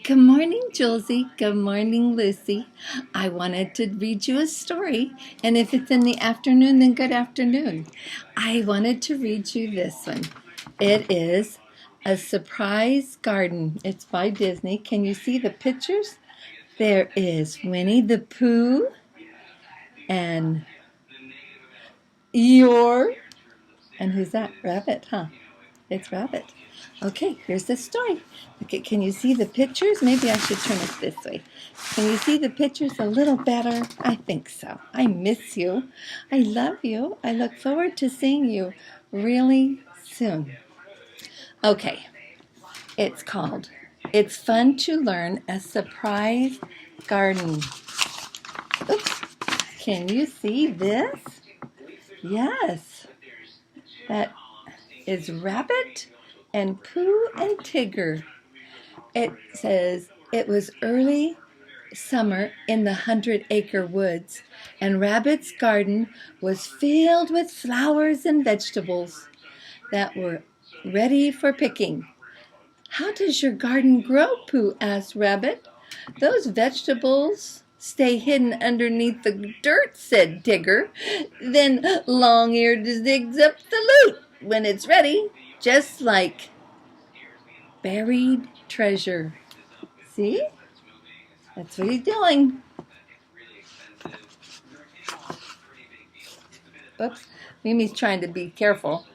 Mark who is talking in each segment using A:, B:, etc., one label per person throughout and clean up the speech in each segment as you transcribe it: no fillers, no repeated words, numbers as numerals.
A: Good morning, Julesy. Good morning, Lucy. I wanted to read you a story, and if it's in the afternoon, then good afternoon. I wanted to read you this one. It is A Surprise Garden. It's by Disney. Can you see the pictures? There is Winnie the Pooh and Eeyore. And who's that? Rabbit, huh? It's Rabbit. Okay, here's the story. Okay, can you see the pictures? Maybe I should turn it this way. Can you see the pictures a little better? I think so. I miss you. I love you. I look forward to seeing you really soon. Okay, it's called It's Fun to Learn a Surprise Garden. Oops, can you see this? Yes, that is Rabbit and Pooh and Tigger. It says it was early summer in the 100-acre woods, and Rabbit's garden was filled with flowers and vegetables that were ready for picking. "How does your garden grow, Pooh?" asked Rabbit. "Those vegetables stay hidden underneath the dirt," said Tigger. "Then Long-Eared digs up the loot when it's ready, just like buried treasure." See? That's what he's doing. Oops. Mimi's trying to be careful.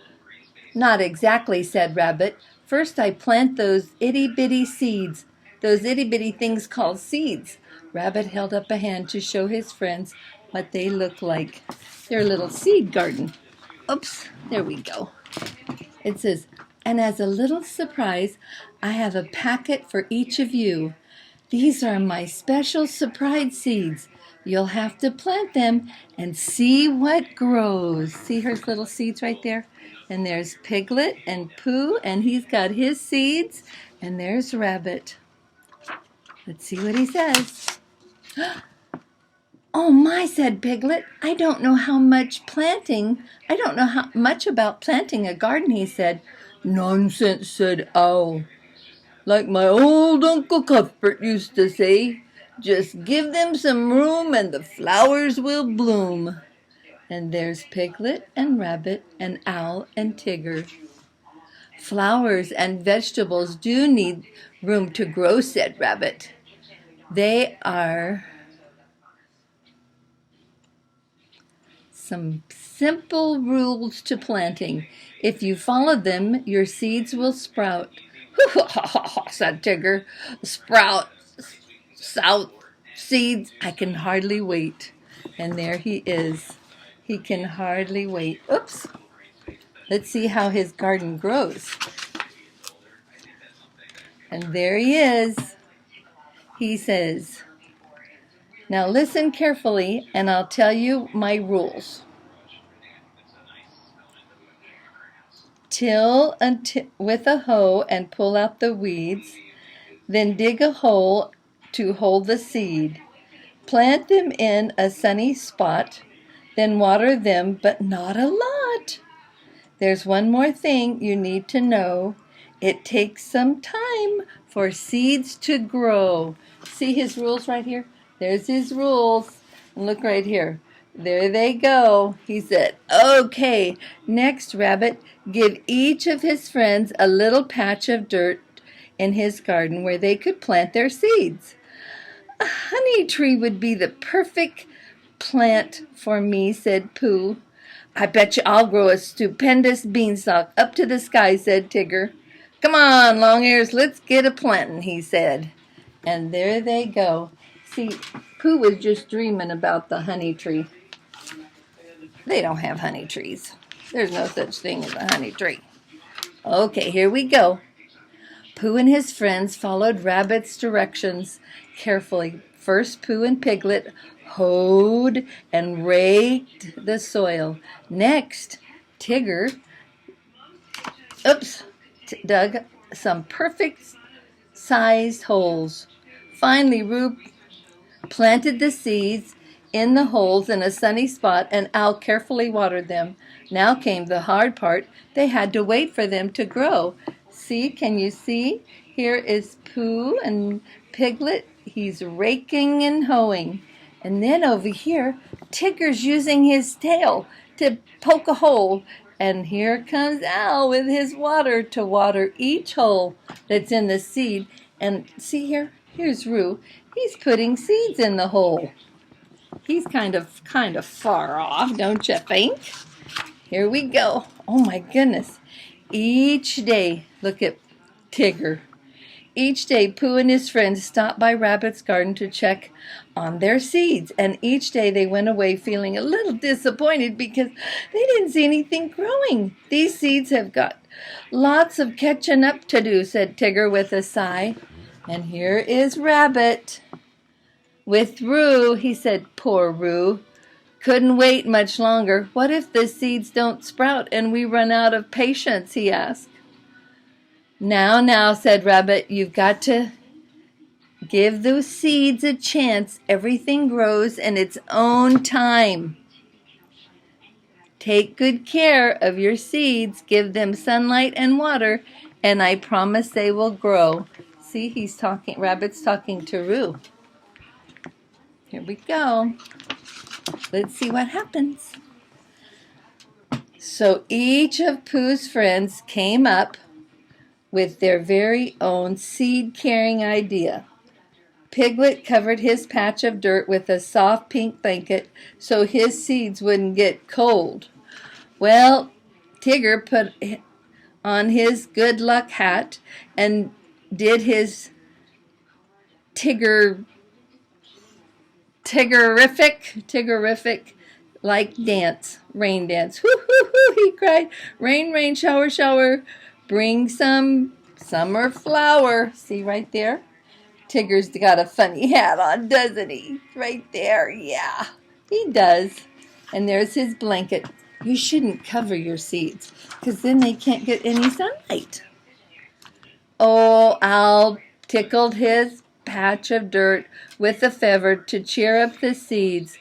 A: "Not exactly," said Rabbit. "First I plant those itty-bitty seeds. Those itty-bitty things called seeds." Rabbit held up a hand to show his friends what they look like. Their little seed garden. Oops. There we go. It says, "And as a little surprise, I have a packet for each of you. These are my special surprise seeds. You'll have to plant them and see what grows." See her little seeds right there? And there's Piglet and Pooh, and he's got his seeds. And there's Rabbit. Let's see what he says. "Oh my," said Piglet. I don't know much about planting a garden," he said. "Nonsense," said Owl. "Like my old Uncle Cuthbert used to say, just give them some room and the flowers will bloom." And there's Piglet and Rabbit and Owl and Tigger. "Flowers and vegetables do need room to grow," said Rabbit. "They are some simple rules to planting. If you follow them, your seeds will sprout." said Tigger. "Sprout seeds. I can hardly wait." And there he is. He can hardly wait. Oops. Let's see how his garden grows. And there he is. He says, "Now listen carefully and I'll tell you my rules. Till with a hoe and pull out the weeds. Then dig a hole to hold the seed. Plant them in a sunny spot. Then water them, but not a lot. There's one more thing you need to know. It takes some time for seeds to grow." See his rules right here? There's his rules. And look right here. There they go. He said, "Okay, next, Rabbit, give each of his friends a little patch of dirt in his garden where they could plant their seeds." "A honey tree would be the perfect plant for me," said Pooh. "I bet you I'll grow a stupendous beanstalk up to the sky," said Tigger. "Come on, Long Ears, let's get a plantin'," he said. And there they go. See, Pooh was just dreaming about the honey tree. They don't have honey trees. There's no such thing as a honey tree. Okay, here we go. Pooh and his friends followed Rabbit's directions carefully. First, Pooh and Piglet hoed and raked the soil. Next, Tigger dug some perfect-sized holes. Finally, Roo planted the seeds in the holes in a sunny spot, and Owl carefully watered them. Now came the hard part. They had to wait for them to grow. See, can you see? Here is Pooh and Piglet. He's raking and hoeing. And then over here, Tigger's using his tail to poke a hole. And here comes Al with his water to water each hole that's in the seed. And see here, here's Roo. He's putting seeds in the hole. He's kind of far off, don't you think? Here we go. Oh my goodness. Each day, look at Tigger. Each day, Pooh and his friends stopped by Rabbit's garden to check on their seeds. And each day they went away feeling a little disappointed because they didn't see anything growing. These seeds have got lots of catching up to do, said Tigger with a sigh. And here is Rabbit with Roo. He said, poor Roo. Couldn't wait much longer. What if the seeds don't sprout and we run out of patience, he asked. Now, said Rabbit, you've got to give those seeds a chance. Everything grows in its own time. Take good care of your seeds. Give them sunlight and water, and I promise they will grow. See, he's talking. Rabbit's talking to Roo. Here we go. Let's see what happens. So each of Pooh's friends came up with their very own seed-carrying idea. Piglet covered his patch of dirt with a soft pink blanket so his seeds wouldn't get cold. Well, Tigger put on his good luck hat and did his Tiggerific like dance, rain dance. Whoo, hoo, hoo, he cried. Rain, rain, shower, shower. Bring some summer flower. See right there? Tigger's got a funny hat on, doesn't he? Right there, yeah. He does. And there's his blanket. You shouldn't cover your seeds because then they can't get any sunlight. Oh, Al tickled his patch of dirt with a feather to cheer up the seeds.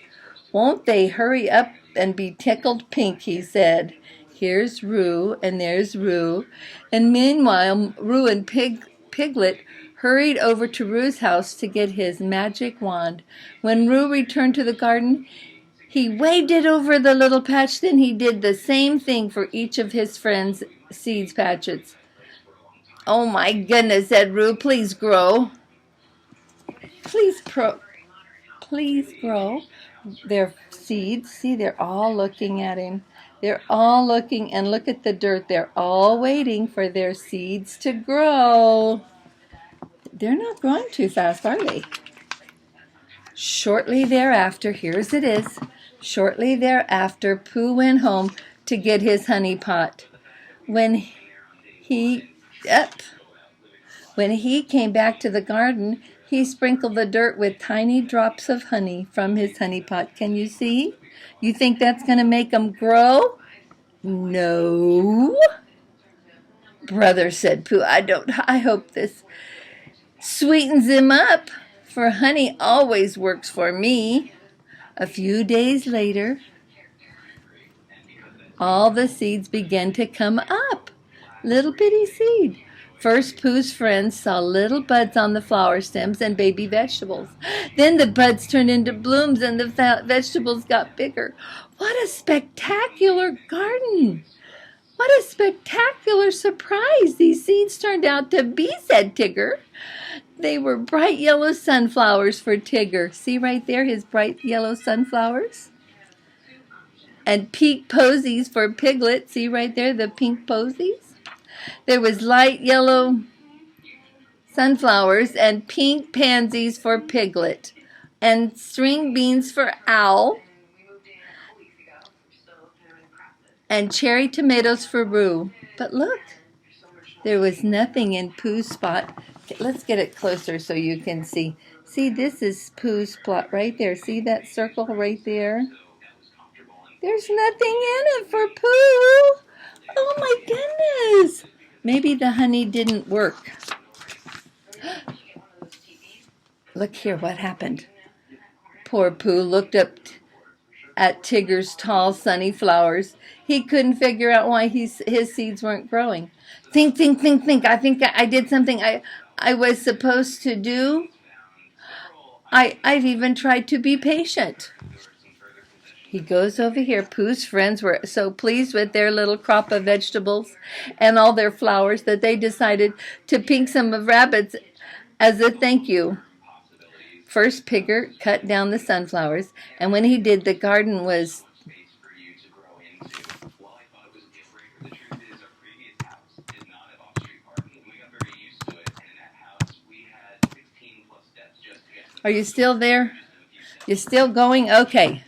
A: Won't they hurry up and be tickled pink, he said. Here's Roo, and there's Roo. And meanwhile, Roo and Piglet hurried over to Roo's house to get his magic wand. When Roo returned to the garden, he waved it over the little patch. Then he did the same thing for each of his friends' seeds patches. Oh my goodness, said Roo, please grow. Please grow. Their seeds, see, they're all looking at him. They're all looking, and look at the dirt. They're all waiting for their seeds to grow. They're not growing too fast, are they? Shortly thereafter, here's it is. Shortly thereafter, Pooh went home to get his honey pot. When he came back to the garden, he sprinkled the dirt with tiny drops of honey from his honey pot. Can you see? You think that's going to make them grow? No. Brother, said Pooh, I hope this sweetens them up, for honey always works for me. A few days later, all the seeds began to come up. Little bitty seed. First, Pooh's friends saw little buds on the flower stems and baby vegetables. Then the buds turned into blooms and the vegetables got bigger. What a spectacular garden! What a spectacular surprise these seeds turned out to be, said Tigger. They were bright yellow sunflowers for Tigger. See right there, his bright yellow sunflowers? And pink posies for Piglet. See right there, the pink posies? There was light yellow sunflowers and pink pansies for Piglet. And string beans for Owl. And cherry tomatoes for Roo. But look, there was nothing in Pooh's spot. Let's get it closer so you can see. See, this is Pooh's plot right there. See that circle right there? There's nothing in it for Pooh. Oh my goodness. Maybe the honey didn't work. Look here, what happened? Poor Pooh looked up at Tigger's tall, sunny flowers. he couldn't figure out why his seeds weren't growing. Think, think, think, think. I think I did something I was supposed to do. I've even tried to be patient. He goes over here. Pooh's friends were so pleased with their little crop of vegetables and all their flowers that they decided to pick some of Rabbit's as a thank you. First, Pigger cut down the sunflowers, and when he did, the garden was Are you still there? You're still going? Okay.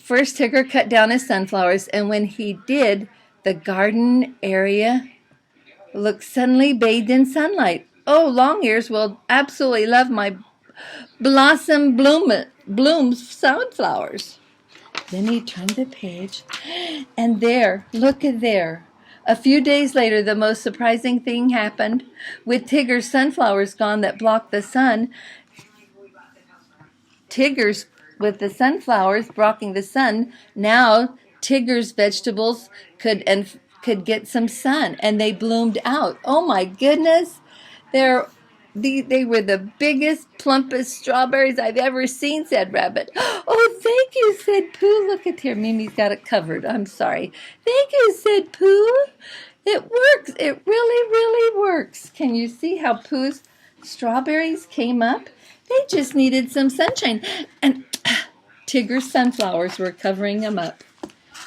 A: First, Tigger cut down his sunflowers, and when he did, the garden area looked suddenly bathed in sunlight. Oh, Longears will absolutely love my blooms sunflowers. Then he turned the page, and there, look at there. A few days later, the most surprising thing happened. With Tigger's sunflowers gone that blocked the sun, with the sunflowers blocking the sun, now Tigger's vegetables could get some sun, and they bloomed out. Oh my goodness, they were the biggest, plumpest strawberries I've ever seen, said Rabbit. Oh, thank you, said Pooh. Look at here, Mimi's got it covered. I'm sorry. Thank you, said Pooh. It works. It really, really works. Can you see how Pooh's strawberries came up? They just needed some sunshine. And Tigger's sunflowers were covering them up.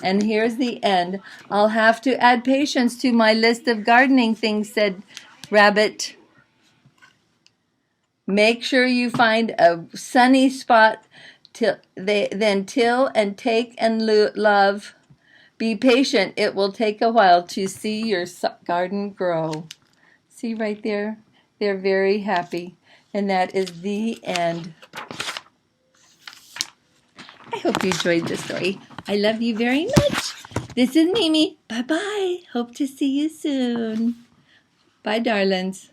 A: And here's the end. I'll have to add patience to my list of gardening things, said Rabbit. Make sure you find a sunny spot, then till and take and love. Be patient. It will take a while to see your garden grow. See right there? They're very happy. And that is the end. I hope you enjoyed the story. I love you very much. This is Mimi. Bye-bye. Hope to see you soon. Bye, darlings.